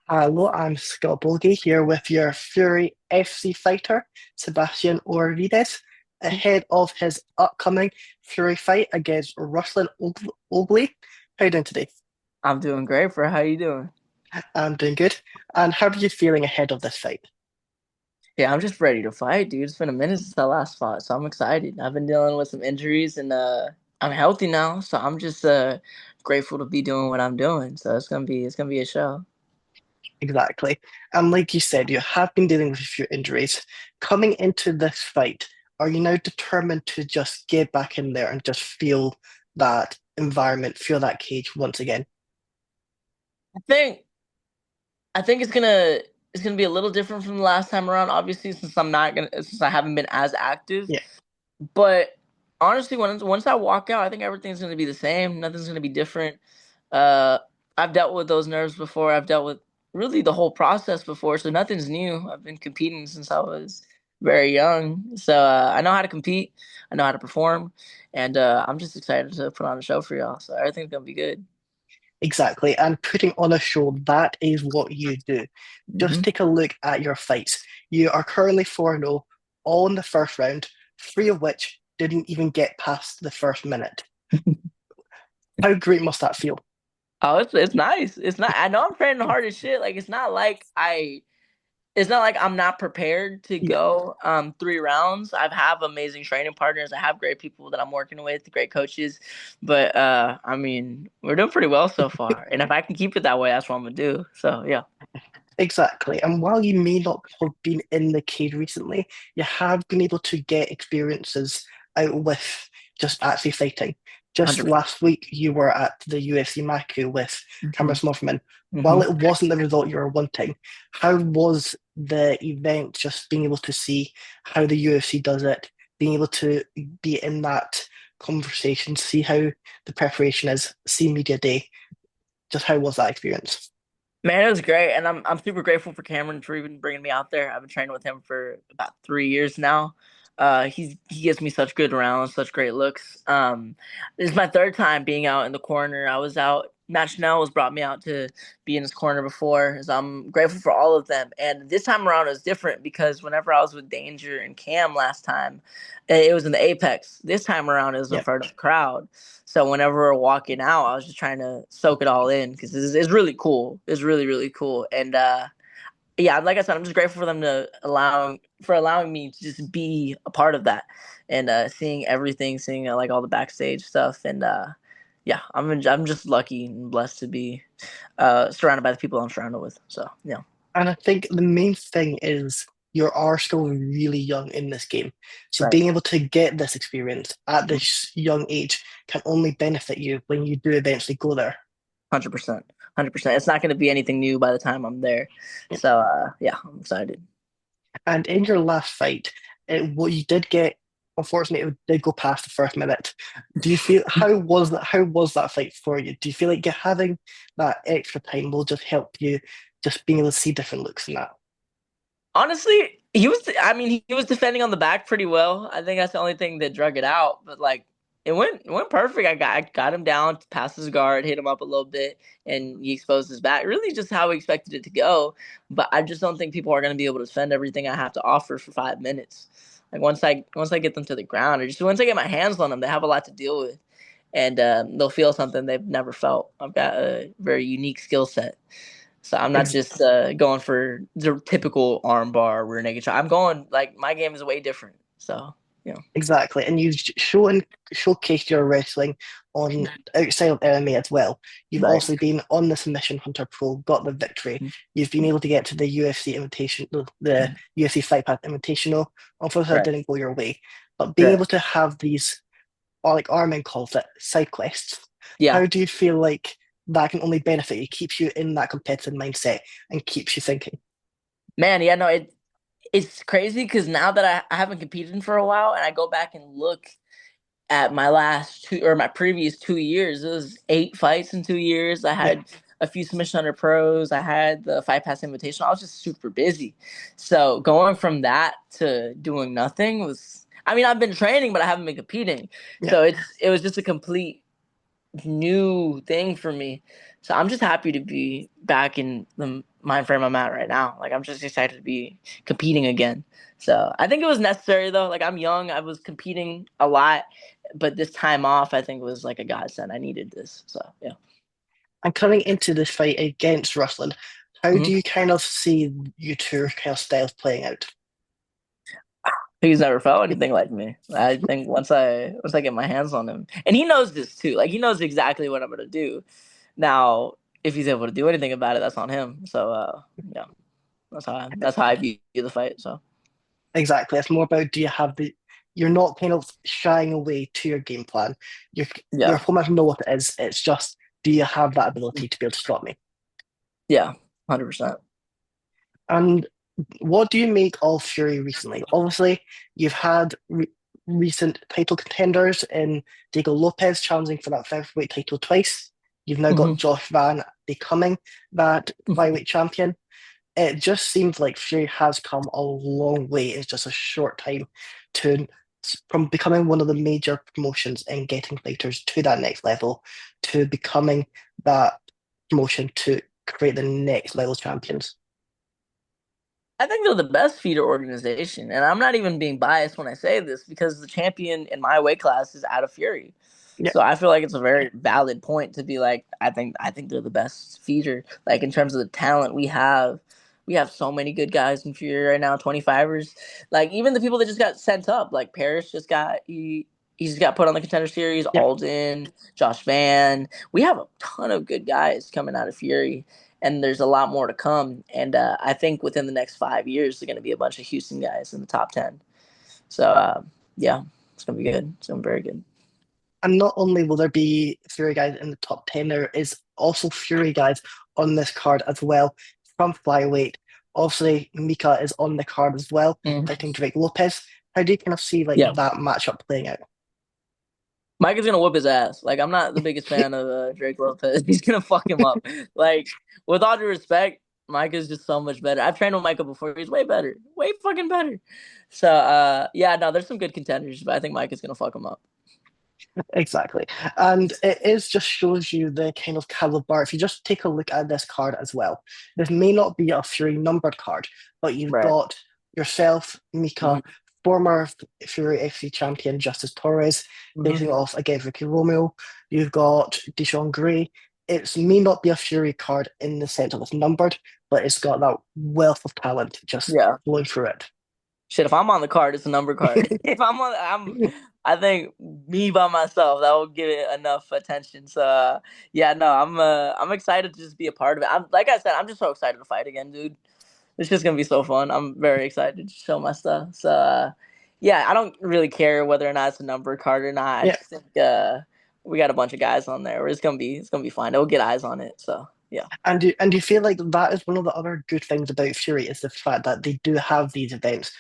Hello, I'm Scott Bolge here with your Fury FC fighter, Sebastian Oyervidez, ahead of his upcoming Fury fight against Ruslan Oleg. How you doing today? I'm doing great, bro. How you doing? I'm doing good. And how are you feeling ahead of this fight? Yeah, I'm just ready to fight, dude. It's been a minute since I last fought, so I'm excited. I've been dealing with some injuries and I'm healthy now, so I'm just grateful to be doing what I'm doing. So it's gonna be a show. Exactly. And like you said, you have been dealing with a few injuries. Coming into this fight, are you now determined to just get back in there and just feel that environment, feel that cage once again? I think I think it's gonna be a little different from the last time around, obviously, since I haven't been as active. Yeah. But honestly, once I walk out, I think everything's gonna be the same. Nothing's gonna be different. Uh, I've dealt with those nerves before. I've dealt with really the whole process before, so nothing's new. I've been competing since I was very young, so I know how to compete. I know how to perform, and I'm just excited to put on a show for y'all. So everything's gonna be good. Exactly. And putting on a show, that is what you do. Just Hmm. take a look at your fights. You are currently 4-0, all in the first round, three of which didn't even get past the first minute. How great must that feel? Oh, it's nice. It's not. I know I'm training hard as shit. Like it's not like I'm not prepared to Yeah. go 3 rounds. I have amazing training partners. I have great people that I'm working with, great coaches. But I mean, we're doing pretty well so far. And if I can keep it that way, that's what I'm gonna do. So yeah. Exactly. And while you may not have been in the cage recently, you have been able to get experiences out with just actually fighting. Just 100%. last week, you were at the UFC Baku with Hmm. Cameron Smotherman. While Hmm. it wasn't the result you were wanting, how was the event just being able to see how the UFC does it, being able to be in that conversation, see how the preparation is, see media day? Just how was that experience? Man, it was great, and I'm super grateful for Cameron for even bringing me out there. I've been training with him for about 3 years now. He gives me such good rounds, such great looks. This is my third time being out in the corner. I was out. Matt Schnell has brought me out to be in his corner before, so I'm grateful for all of them. And this time around it was different because whenever I was with Danger and Cam last time, it was in the Apex. This time around it was in Yeah. front of the crowd. So whenever we're walking out, I was just trying to soak it all in because it's really cool. It's really really cool. And yeah, like I said, I'm just grateful for them to allowing me to just be a part of that and seeing everything, seeing like all the backstage stuff. And yeah, I'm just lucky and blessed to be surrounded by the people I'm surrounded with. So yeah, And I think the main thing is you are still really young in this game. So right. being able to get this experience at this young age can only benefit you when you do eventually go there. 100%, 100%. It's not going to be anything new by the time I'm there. So yeah, I'm excited. And in your last fight, what you did get, unfortunately, it did go past the first minute. Do you feel how was that fight for you? Do you feel like having that extra time will just help you just being able to see different looks in that? Honestly, I mean, he was defending on the back pretty well. I think that's the only thing that drug it out. But like, it went perfect. I got him down, past his guard, hit him up a little bit, and he exposed his back. Really, just how we expected it to go. But I just don't think people are going to be able to defend everything I have to offer for 5 minutes. Like once I get them to the ground, or just once I get my hands on them, they have a lot to deal with, and they'll feel something they've never felt. I've got a very unique skill set. So I'm not Ex- just going for the typical armbar rear naked choke. I'm going like my game is way different. So you know, Exactly, and you've showcased your wrestling on outside of MMA as well. You've right. also been on the Submission Hunter Pro, got the victory. You've been able to get to the UFC invitation, the UFC Fight Path Invitational. Unfortunately, Right. that didn't go your way, but being Right. able to have these, or like Armin calls it, side quests. Yeah. How do you feel like that can only benefit you, keeps you in that competitive mindset, and keeps you thinking? Man, yeah, no, it's crazy because now that I haven't competed for a while and I go back and look at my last two or my previous 2 years, it was 8 fights in 2 years. I Yeah, had a few submission under pros. I had the Fight Pass Invitation. I was just super busy. So going from that to doing nothing was, I mean, I've been training, but I haven't been competing. yeah, So it was just a complete new thing for me. So I'm just happy to be back in the mind frame I'm at right now. Like I'm just excited to be competing again. So I think it was necessary though. Like I'm young, I was competing a lot, but this time off I think was like a godsend. I needed this. So yeah. And coming into this fight against Ruslan, how do Mm-hmm. you kind of see you two kind of styles playing out? He's never felt anything like me. I think once I get my hands on him, and he knows this too. Like he knows exactly what I'm gonna do. Now, if he's able to do anything about it, that's on him. So yeah, that's how I view the fight. So Exactly. It's more about do you have the you're not kind of shying away to your game plan. Your yeah, opponent know what it is. It's just do you have that ability to be able to stop me? yeah, 100%. And what do you make of Fury recently? Obviously, you've had recent title contenders in Diego Lopez challenging for that featherweight title twice. You've now got Hmm. Josh Van becoming that flyweight champion. It just seems like Fury has come a long way in just a short time to from becoming one of the major promotions and getting fighters to that next level to becoming that promotion to create the next level champions. I think they're the best feeder organization, and I'm not even being biased when I say this because the champion in my weight class is out of Fury. Yeah, So I feel like it's a very valid point to be like, I think they're the best feeder. Like in terms of the talent we have so many good guys in Fury right now, 25ers. Like even the people that just got sent up, like Paris he just got put on the contender series, yeah. Alden, Josh Van. We have a ton of good guys coming out of Fury and there's a lot more to come. And I think within the next 5 years, there's going to be a bunch of Houston guys in the top 10. So, yeah, it's going to be good. It's going to be very good. And not only will there be Fury guys in the top 10, there is also Fury guys on this card as well from flyweight. Obviously, Mika is on the card as well, Mm. fighting Drake Lopez. How do you kind of see like Yeah. that matchup playing out? Mike is going to whoop his ass. Like, I'm not the biggest fan of Drake Lopez. He's going to fuck him up. Like, with all due respect, Mike is just so much better. I've trained with Micah before. He's way better. Way fucking better. So, yeah, no, there's some good contenders, but I think Mike is going to fuck him up. Exactly. And it is just shows you the kind of caliber. If you just take a look at this card as well, this may not be a Fury numbered card, but you've Right. got yourself, Hmm. Mika, former Fury FC champion Justice Torres, facing Hmm. off against Ricky Romeo. You've got Deshaun Gray. It may not be a Fury card in the sense of it's numbered, but it's got that wealth of talent just Yeah. flowing through it. Shit, if I'm on the card, it's a number card. If I think me by myself, that will give it enough attention. So, yeah, no, I'm excited to just be a part of it. I'm like I said, I'm just so excited to fight again, dude. It's just gonna be so fun. I'm very excited to show my stuff. So, yeah, I don't really care whether or not it's a number card or not. I Yeah. just think we got a bunch of guys on there. It's gonna be fine. It'll get eyes on it. So, yeah, And you feel like that is one of the other good things about Fury is the fact that they do have these events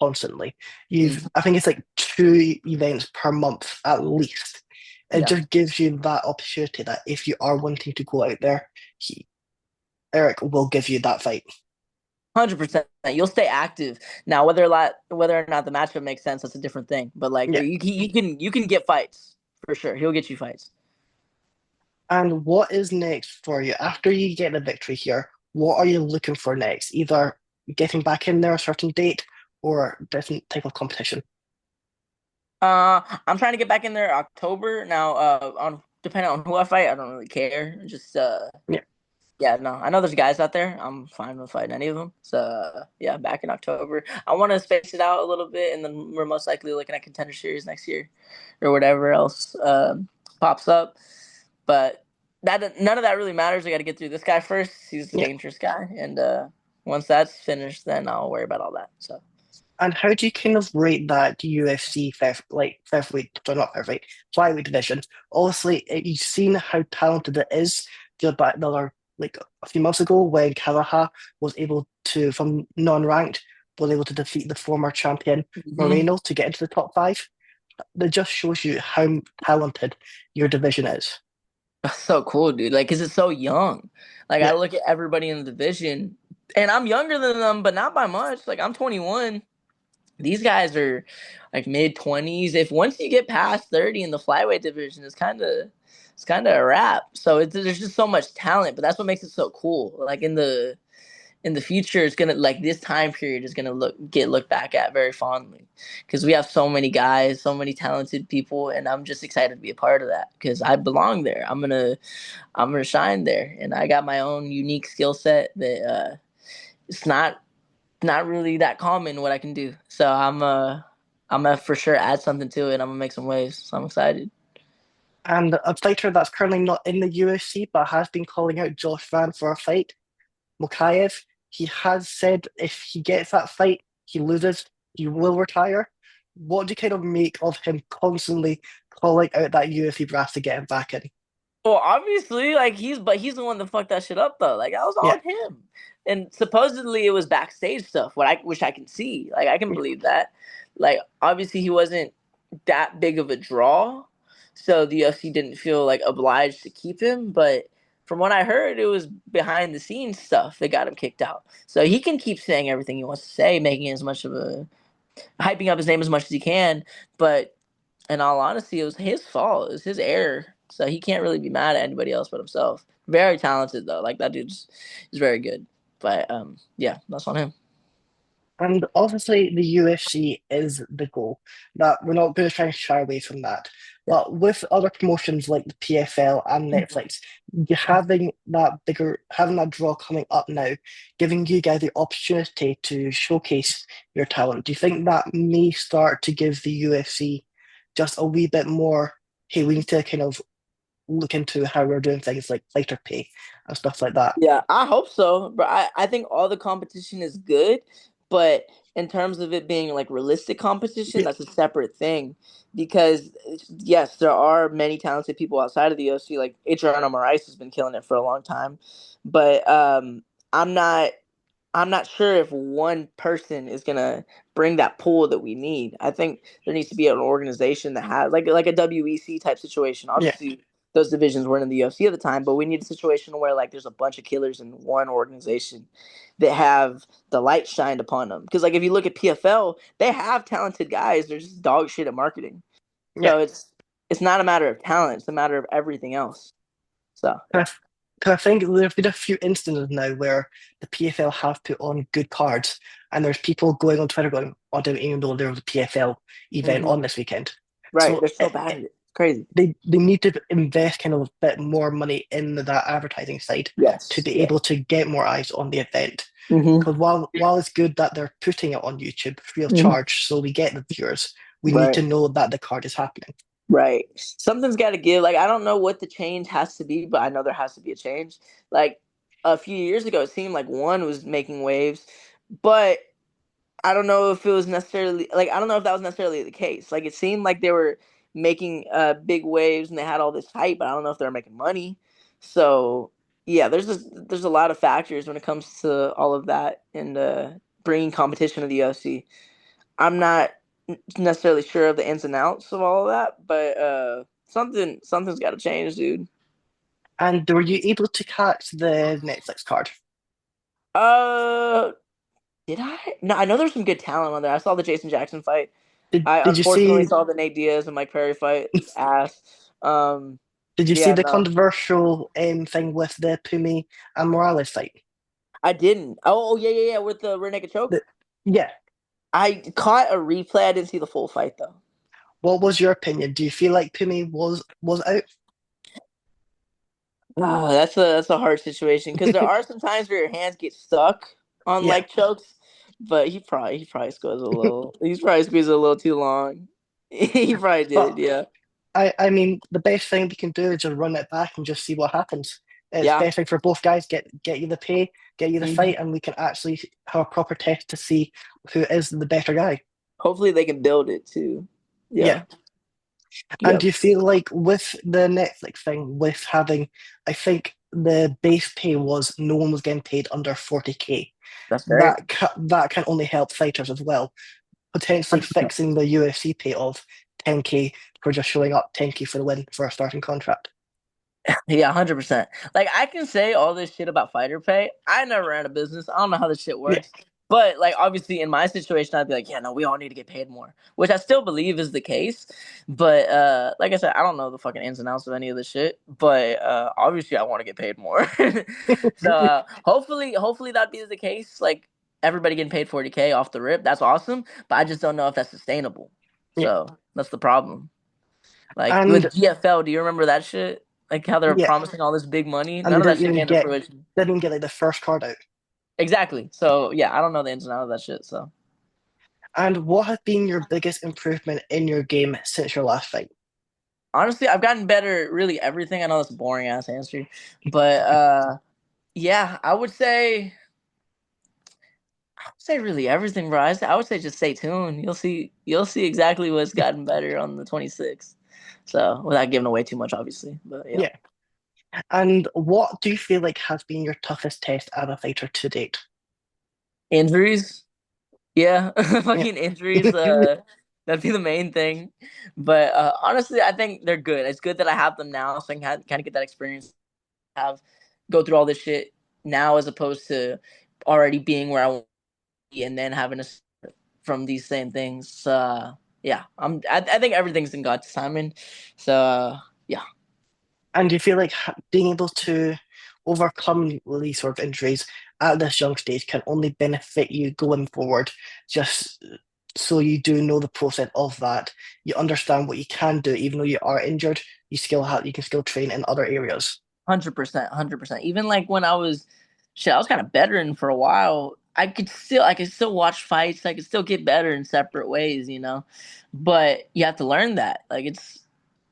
constantly. Mhm. I think it's like two events per month at least. It Yeah. just gives you that opportunity that if you are wanting to go out there, Eric will give you that fight. 100%. You'll stay active. Now, whether or not the matchup makes sense, that's a different thing. But like Yeah. you can get fights for sure. He'll get you fights. And what is next for you after you get the victory here? What are you looking for next? Either getting back in there a certain date or different type of competition. I'm trying to get back in there October. Now, on depending on who I fight, I don't really care. Just Yeah. yeah, no, I know there's guys out there. I'm fine with fighting any of them. So yeah, back in October. I want to space it out a little bit, and then we're most likely looking at contender series next year, or whatever else pops up. But that none of that really matters. I got to get through this guy first. He's a Yeah. dangerous guy, and once that's finished, then I'll worry about all that. So And how do you kind of rate that UFC featherweight, sorry, not featherweight, flyweight division? Obviously, you've seen how talented it is. Just back another like a few months ago when Kalaha was able to, from non-ranked, was able to defeat the former champion mhm. Moreno to get into the top five. That just shows you how talented your division is. That's so cool, dude. Like, cause it's so young. Like, I Yeah, look at everybody in the division, and I'm younger than them, but not by much. Like, I'm 21. These guys are like mid 20s. If once you get past 30 in the flyweight division, it's kind of it's kind of a wrap. So there's just so much talent, but that's what makes it so cool. Like in the future, it's gonna like this time period is gonna get looked back at very fondly because we have so many guys, so many talented people, and I'm just excited to be a part of that because I belong there. I'm gonna shine there, and I got my own unique skill set that it's not really that common what I can do. So I'm gonna for sure add something to it. I'm gonna make some waves. So I'm excited. And a fighter that's currently not in the UFC but has been calling out Josh Van for a fight, Mokaev, he has said if he gets that fight, he loses, he will retire. What do you kind of make of him constantly calling out that UFC brass to get him back in? Well, obviously, like he's the one that fucked that shit up though. Like that was all Yeah, him. And supposedly it was backstage stuff, what I wish I can see. Like I can yeah, believe that. Like obviously he wasn't that big of a draw, so the UFC didn't feel like obliged to keep him. But from what I heard, it was behind the scenes stuff that got him kicked out. So he can keep saying everything he wants to say, making as much of a hyping up his name as much as he can. But in all honesty, it was his fault. It was his error. So he can't really be mad at anybody else but himself. Very talented though. Like that dude's is very good. But yeah, that's on him. and obviously, the UFC is the goal. That we're not going to try and shy away from that. Yeah. But with other promotions like the PFL and Mhm. Netflix, you having that draw coming up now, giving you guys the opportunity to showcase your talent. Do you think that may start to give the UFC just a wee bit more? Hey, we need to kind of look into how we're doing things like fighter pay and stuff like that. Yeah, I hope so. But I think all the competition is good, but in terms of it being like realistic competition, Yeah, that's a separate thing. Because yes, there are many talented people outside of the UFC. Like Adriano Moraes has been killing it for a long time, but I'm not I'm not sure if one person is gonna bring that pull that we need. I think there needs to be an organization that has like a WEC type situation. yeah, Obviously, those divisions weren't in the UFC at the time, but we need a situation where like there's a bunch of killers in one organization that have the light shined upon them. Because like if you look at PFL, they have talented guys. They're just dog shit at marketing. yeah. So it's not a matter of talent. It's a matter of everything else. So yeah. 'Cause I think there have been a few instances now where the PFL have put on good cards, and there's people going on Twitter going, "Oh, I didn't even know there was a PFL event Hmm. on this weekend." Right. So They're so bad at it. It's crazy. they need to invest kind of a bit more money in that advertising side to Yes. be Yeah. able to get more eyes on the event. Hmm. Because while it's good that they're putting it on YouTube free of Hmm. charge, so we get the viewers, we need Right. to know that the card is happening. Right. Something's got to give. Like I don't know what the change has to be, but I know there has to be a change. Like a few years ago, it seemed like one was making waves, but I don't know if it was necessarily like I don't know if that was necessarily the case. Like it seemed like they were making big waves and they had all this hype, but I don't know if they were making money. So yeah, there's a lot of factors when it comes to all of that and bringing competition to the UFC. I'm not necessarily sure of the ins and outs of all of that, but something's got to change, dude. And were you able to catch the Netflix card? Uh, did I? No, I know there's some good talent on there. I saw the Jason Jackson fight. I Did you unfortunately see saw the Nate Diaz and Mike Perry fight. It's ass. Um, Did you see yeah, the no, controversial thing with the Pumi and Morales fight? I didn't. Oh, yeah, yeah, yeah, with the rear naked choke. The, yeah. I caught a replay. I didn't see the full fight though. What was your opinion? Do you feel like Pumi was out? Oh, that's a hard situation because there are some times where your hands get stuck on Yeah. like chokes, but he probably squeezed a little. He's probably squeezed a little too long. He probably did. But Yeah. I mean, the best thing we can do is just run it back and just see what happens. It's Yeah. best thing for both guys. Get you the pay, get you the Hmm. fight, and we can actually have a proper test to see who is the better guy. Hopefully they can build it too. Yeah. Yeah. And do Yep. you feel like with the Netflix thing, with having, I think the base pay was no one was getting paid under 40K. That's great. That can only help fighters as well. Potentially 100%. fixing the UFC pay of 10K for just showing up, 10K for the win for a starting contract. Yeah, 100%. Like I can say all this shit about fighter pay. I never ran a business. I don't know how this shit Yeah. works. But like obviously in my situation, I'd be like, yeah, no, we all need to get paid more, which I still believe is the case. But like I said, I don't know the fucking ins and outs of any of this shit. But obviously, I want to get paid more. So hopefully that be the case. Like everybody getting paid 40K off the rip, that's awesome. But I just don't know if that's sustainable. Yeah. So that's the problem. Like And with GFL, do you remember that shit? Like how they're yeah, promising all this big money. and None they of that shit came to fruition. didn't even get like the first card out. Exactly. So yeah, I don't know the ins and outs of that shit. So And what has been your biggest improvement in your game since your last fight? honestly, I've gotten better at really everything. I know that's a boring ass answer, but yeah, I would say really everything, bro. I would say just stay tuned. You'll see exactly what's gotten better on the 26th. So without giving away too much, obviously, but yeah, Yeah. And what do you feel like has been your toughest test as a fighter to date? injuries. Yeah, Yeah. fucking injuries. That'd be the main thing. But honestly, I think they're good. It's good that I have them now, so I can kind of get that experience. Have go through all this shit now, as opposed to already being where I want to be and then having to from these same things. Yeah, I think everything's in God's timing. So yeah, And do you feel like being able to overcome these sort of injuries at this young stage can only benefit you going forward, just so you do know the process of that. You understand what you can do, even though you are injured, you can still train in other areas. 100%, 100%. Even like when I was, shit, I was kind of veteran for a while. I could still watch fights. I could still get better in separate ways, you know. But you have to learn that. Like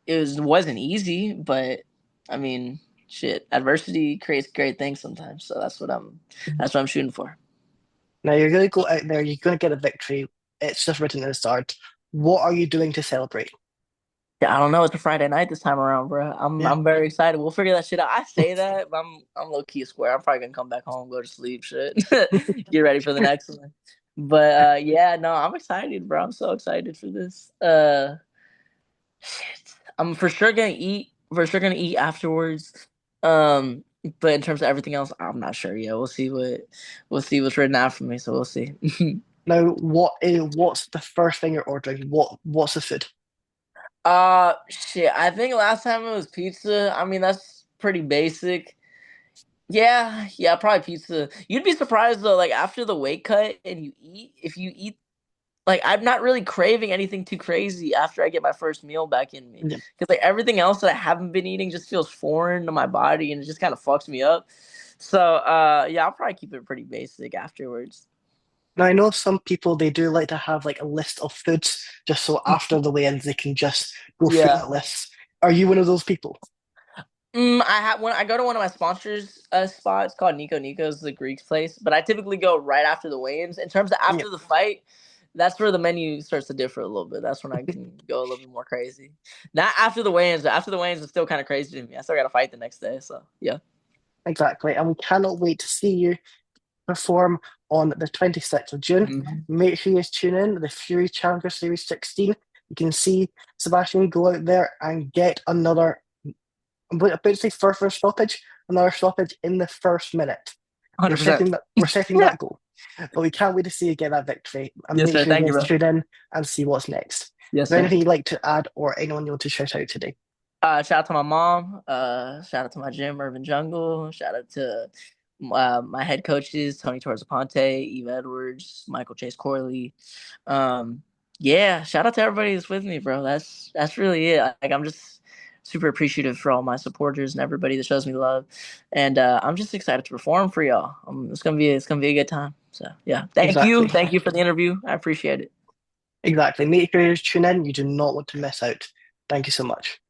wasn't easy, but I mean, shit, adversity creates great things sometimes. So that's what I'm shooting for. Now you're going to go out there, you're going to get a victory. It's just written in the start. What are you doing to celebrate? Yeah, I don't know. It's a Friday night this time around, bro. I'm Yeah, I'm very excited. We'll figure that shit out. I say that, but I'm low key square. I'm probably gonna come back home, go to sleep, shit, get ready for the next one. But yeah, no, I'm excited, bro. I'm so excited for this. Shit. I'm for sure gonna eat. For sure gonna eat afterwards. Um, but in terms of everything else, I'm not sure yet. We'll see what's written out for me. So we'll see. now, what's the first thing you're ordering? What's the food? Shit. I think last time it was pizza. I mean, that's pretty basic. Yeah, probably pizza. You'd be surprised though, like after the weight cut and if you eat, like I'm not really craving anything too crazy after I get my first meal back in me. Yeah. Because like everything else that I haven't been eating just feels foreign to my body and it just kind of fucks me up. So yeah, I'll probably keep it pretty basic afterwards. Now I know some people they do like to have like a list of foods just so after the weigh-ins they can just go through Yeah. that list. Are you one of those people? I have when I go to one of my sponsors spots called Nico Nico's, the Greek place, but I typically go right after the weigh-ins. In terms of Yeah. after the fight, that's where the menu starts to differ a little bit. That's when I can go a little bit more crazy. Not after the weigh-ins, but after the weigh-ins is still kind of crazy to me. I still got to fight the next day, so yeah. Exactly. And we cannot wait to see you perform on the 26th of June. Mhm. Make sure you tune in the Fury Challenger Series 16. You can see Sebastian go out there and get another, I'm about to say first stoppage, another stoppage in the first minute. We're 100%. setting Yeah. that goal. But we can't wait to see you get that victory. And Yes, make sir. sure you Thank you, guys bro. tune in and see what's next. Is Yes, there sir. anything you'd like to add or anyone you want to shout out today? Shout out to my mom. Shout out to my gym, Urban Jungle. Shout out to my head coaches, Tony Torres Aponte, Eve Edwards, Michael Chase Corley. Um, yeah, shout out to everybody that's with me, bro. That's really it. Like I'm just super appreciative for all my supporters and everybody that shows me love. And I'm just excited to perform for y'all. It's gonna be a good time. So yeah. Exactly. Thank you for the interview. I appreciate it. Exactly. Make sure you tune in. You do not want to miss out. Thank you so much.